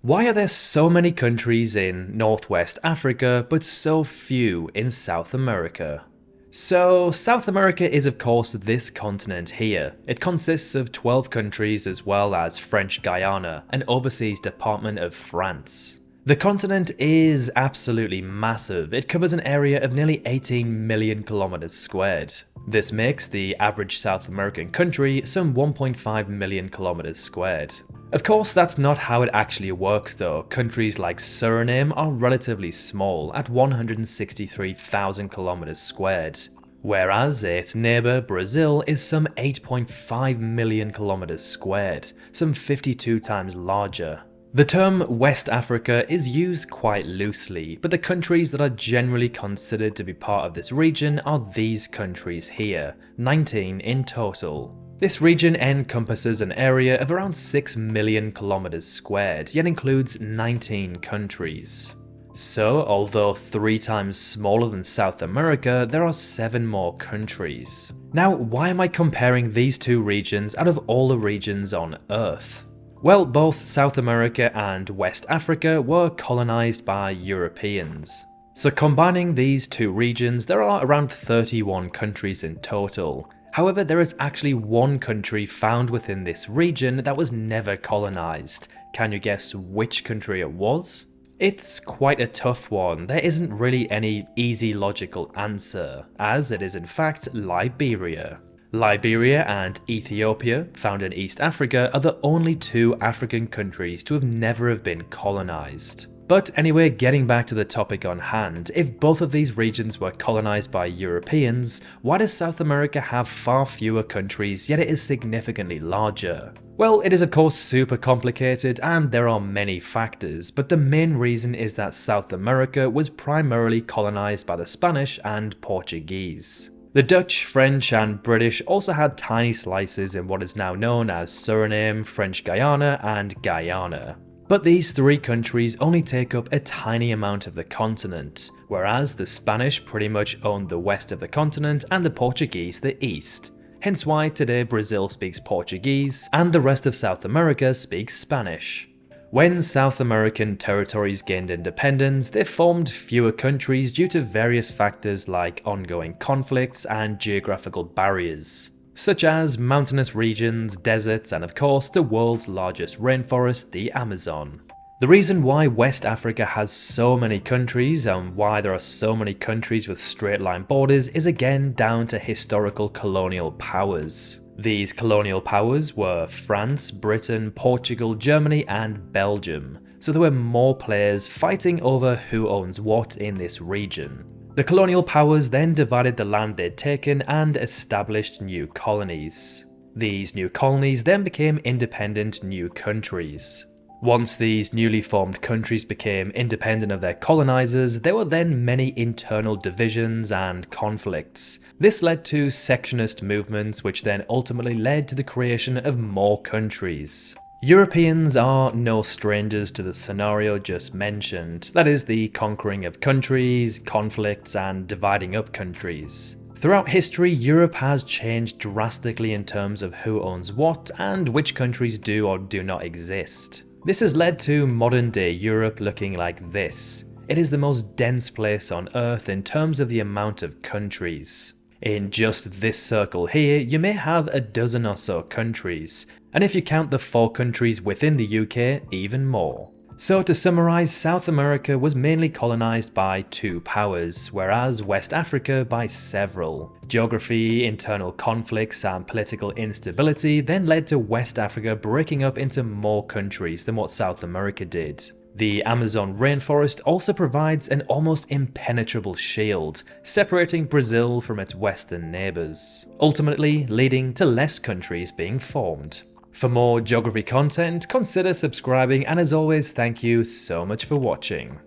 Why are there so many countries in Northwest Africa but so few in South America? So, South America is of course this continent here. It consists of 12 countries as well as French Guiana, an overseas department of France. The continent is absolutely massive. It covers an area of nearly 18 million kilometers squared. This makes the average South American country some 1.5 million kilometers squared. Of course, that's not how it actually works though. Countries like Suriname are relatively small at 163,000 kilometers squared, whereas its neighbour Brazil is some 8.5 million kilometers squared, some 52 times larger. The term West Africa is used quite loosely, but the countries that are generally considered to be part of this region are these countries here, 19 in total. This region encompasses an area of around 6 million kilometers squared, yet includes 19 countries. So, although 3 times smaller than South America, there are 7 more countries. Now, why am I comparing these two regions out of all the regions on Earth? Well, both South America and West Africa were colonized by Europeans. So combining these two regions, there are around 31 countries in total. However, there is actually one country found within this region that was never colonized. Can you guess which country it was? It's quite a tough one. There isn't really any easy logical answer, as it is in fact Liberia. Liberia and Ethiopia, found in East Africa, are the only 2 African countries to have never been colonized. But anyway, getting back to the topic on hand, if both of these regions were colonized by Europeans, why does South America have far fewer countries yet it is significantly larger? Well, it is of course super complicated and there are many factors, but the main reason is that South America was primarily colonized by the Spanish and Portuguese. The Dutch, French and British also had tiny slices in what is now known as Suriname, French Guiana and Guyana. But these 3 countries only take up a tiny amount of the continent, whereas the Spanish pretty much owned the west of the continent and the Portuguese the east. Hence why today Brazil speaks Portuguese and the rest of South America speaks Spanish. When South American territories gained independence, they formed fewer countries due to various factors like ongoing conflicts and geographical barriers, such as mountainous regions, deserts, and of course the world's largest rainforest, the Amazon. The reason why West Africa has so many countries and why there are so many countries with straight line borders is again down to historical colonial powers. These colonial powers were France, Britain, Portugal, Germany and Belgium, so there were more players fighting over who owns what in this region. The colonial powers then divided the land they'd taken and established new colonies. These new colonies then became independent new countries. Once these newly formed countries became independent of their colonizers, there were then many internal divisions and conflicts. This led to secessionist movements which then ultimately led to the creation of more countries. Europeans are no strangers to the scenario just mentioned, that is the conquering of countries, conflicts and dividing up countries. Throughout history, Europe has changed drastically in terms of who owns what and which countries do or do not exist. This has led to modern day Europe looking like this. It is the most dense place on Earth in terms of the amount of countries. In just this circle here, you may have a dozen or so countries, and if you count the 4 countries within the UK, even more. So to summarise, South America was mainly colonised by 2 powers, whereas West Africa by several. Geography, internal conflicts and political instability then led to West Africa breaking up into more countries than what South America did. The Amazon rainforest also provides an almost impenetrable shield, separating Brazil from its western neighbours, ultimately leading to less countries being formed. For more geography content, consider subscribing, and as always, thank you so much for watching.